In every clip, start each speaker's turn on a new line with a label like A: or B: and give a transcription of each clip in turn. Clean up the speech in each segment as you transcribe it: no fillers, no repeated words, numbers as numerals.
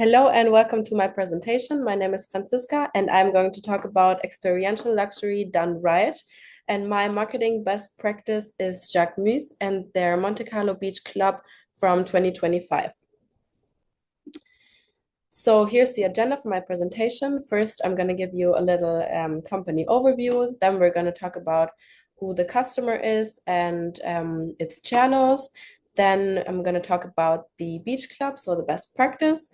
A: Hello and welcome to my presentation. My name is Franziska and I'm going to talk about experiential luxury done right. And my marketing best practice is Jacquemus and their Monte Carlo Beach Club from 2025. So here's the agenda for my presentation. First, I'm going to give you a little company overview. Then we're going to talk about who the customer is and its channels. Then I'm going to talk about the beach club, so the best practice,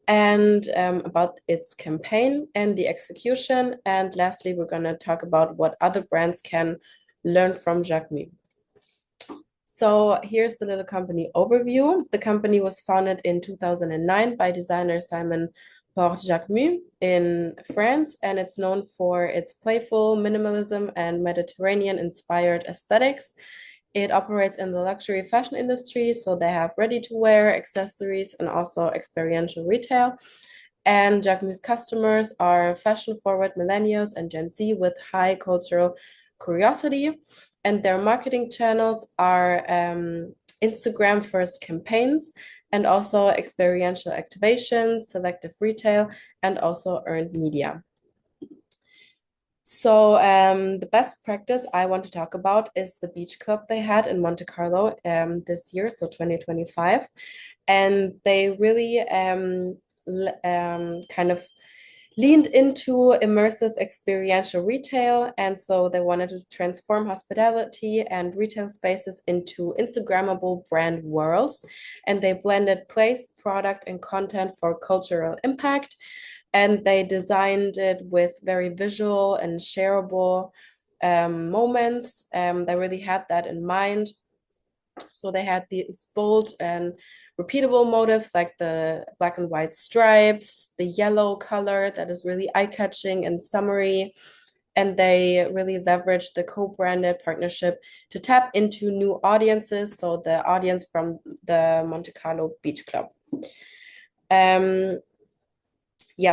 A: and about its campaign and the execution. And lastly, we're going to talk about what other brands can learn from Jacquemus. So here's the little company overview. The company was founded in 2009 by designer Simon Jacquemus in France, and it's known for its playful minimalism and Mediterranean-inspired aesthetics. It operates in the luxury fashion industry, so they have ready-to-wear, accessories, and also experiential retail. And Jacquemus customers are fashion-forward millennials and Gen Z with high cultural curiosity. And their marketing channels are Instagram first campaigns and also experiential activations, selective retail, and also earned media. So the best practice I want to talk about is the beach club they had in Monte Carlo this year, so 2025. And they really kind of leaned into immersive experiential retail. And so they wanted to transform hospitality and retail spaces into Instagrammable brand worlds. And they blended place, product, and content for cultural impact. And they designed it with very visual and shareable moments. They really had that in mind. So they had these bold and repeatable motifs like the black and white stripes, the yellow color that is really eye-catching and summery. And they really leveraged the co-branded partnership to tap into new audiences. So the audience from the Monte Carlo Beach Club.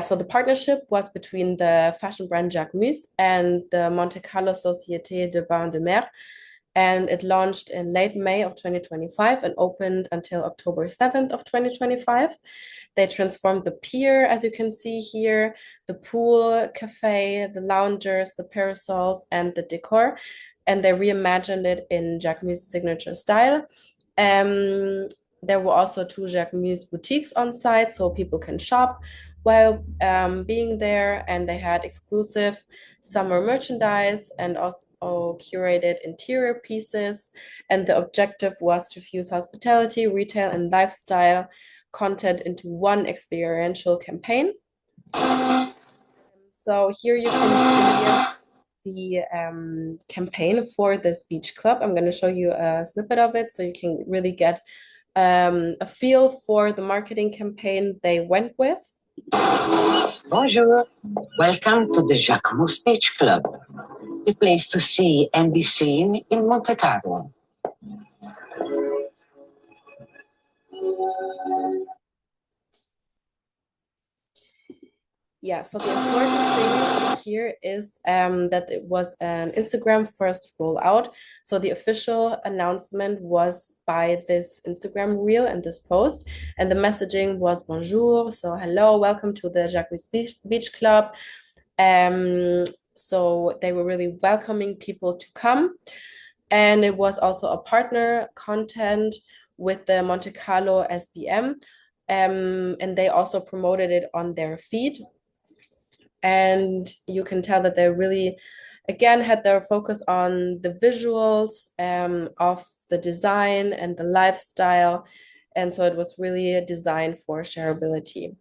A: So the partnership was between the fashion brand Jacquemus and the Monte Carlo Société de Bains de Mer, and it launched in late May of 2025 and opened until October 7th of 2025. They transformed the pier, as you can see here, the pool, cafe, the loungers, the parasols, and the decor, and they reimagined it in Jacquemus' signature style. There were also 2 Jacquemus boutiques on site, so people can shop while being there, and they had exclusive summer merchandise and also curated interior pieces. And the objective was to fuse hospitality, retail, and lifestyle content into one experiential campaign. So here you can see the campaign for this beach club. I'm going to show you a snippet of it so you can really get a feel for the marketing campaign they went with.
B: Bonjour, welcome to the Jacquemus Beach Club, the place to see and be seen in Monte Carlo.
A: Yeah, so the important thing here is that it was an Instagram first rollout. So the official announcement was by this Instagram reel and this post, and the messaging was bonjour, so hello, welcome to the Jacquemus Beach Club. So they were really welcoming people to come. And it was also a partner content with the Monte Carlo SBM. And they also promoted it on their feed. And you can tell that they really, again, had their focus on the visuals of the design and the lifestyle. And so it was really designed for shareability.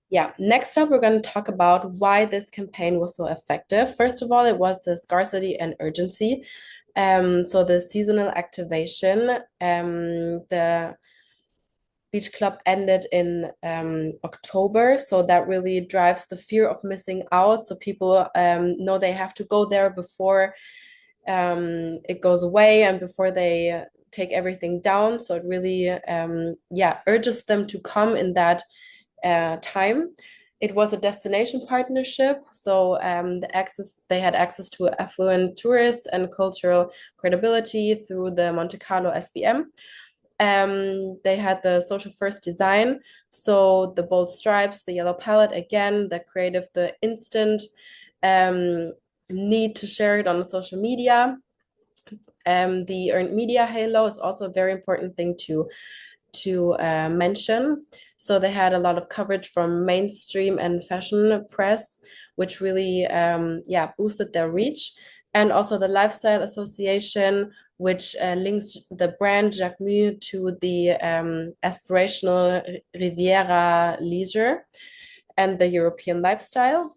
A: Yeah, next up, we're going to talk about why this campaign was so effective. First of all, it was the scarcity and urgency. So the seasonal activation, the beach club ended in October, so that really drives the fear of missing out. So people know they have to go there before it goes away and before they take everything down. So it really, urges them to come in that time. It was a destination partnership, so they had access to affluent tourists and cultural credibility through the Monte Carlo SBM. They had the social first design, so the bold stripes, the yellow palette, again, the creative, the instant um, need to share it on social media. The earned media halo is also a very important thing to mention. So they had a lot of coverage from mainstream and fashion press, which really boosted their reach. And also the Lifestyle Association, which links the brand Jacquemus to the aspirational Riviera leisure and the European lifestyle.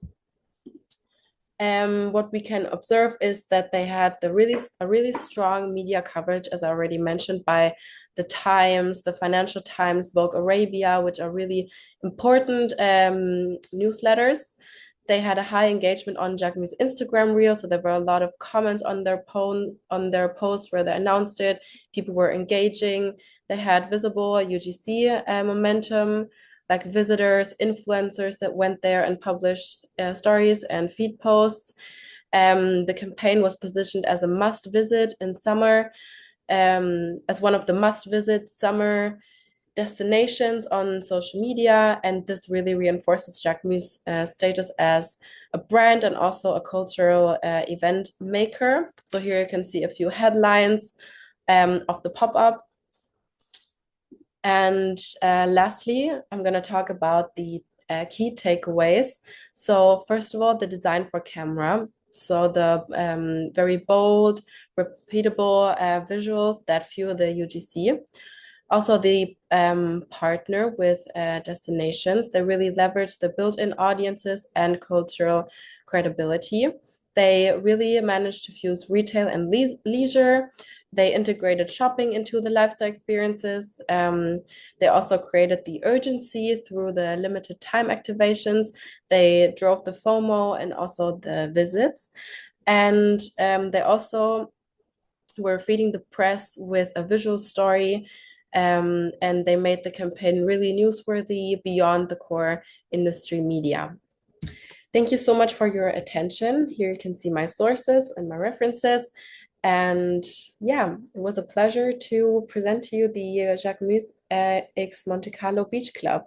A: What we can observe is that they had a really strong media coverage, as I already mentioned, by the Times, the Financial Times, Vogue Arabia, which are really important newsletters. They had a high engagement on Jacquemus' Instagram reel, so there were a lot of comments on their post where they announced it. People were engaging. They had visible UGC momentum, like visitors, influencers that went there and published stories and feed posts. The campaign was positioned as a must visit in summer, as one of the must visit summer destinations on social media. And this really reinforces Jacquemus' status as a brand and also a cultural event maker. So here you can see a few headlines of the pop-up. And lastly, I'm going to talk about the key takeaways. So first of all, the design for camera. So the very bold, repeatable visuals that fuel the UGC. Also, the partner with destinations. They really leverage the built-in audiences and cultural credibility. They really managed to fuse retail and leisure. They integrated shopping into the lifestyle experiences. They also created the urgency through the limited time activations. They drove the FOMO and also the visits. And they also were feeding the press with a visual story. And they made the campaign really newsworthy beyond the core industry media. Thank you so much for your attention. Here you can see my sources and my references. And yeah, it was a pleasure to present to you the Jacquemus X Monte Carlo Beach Club.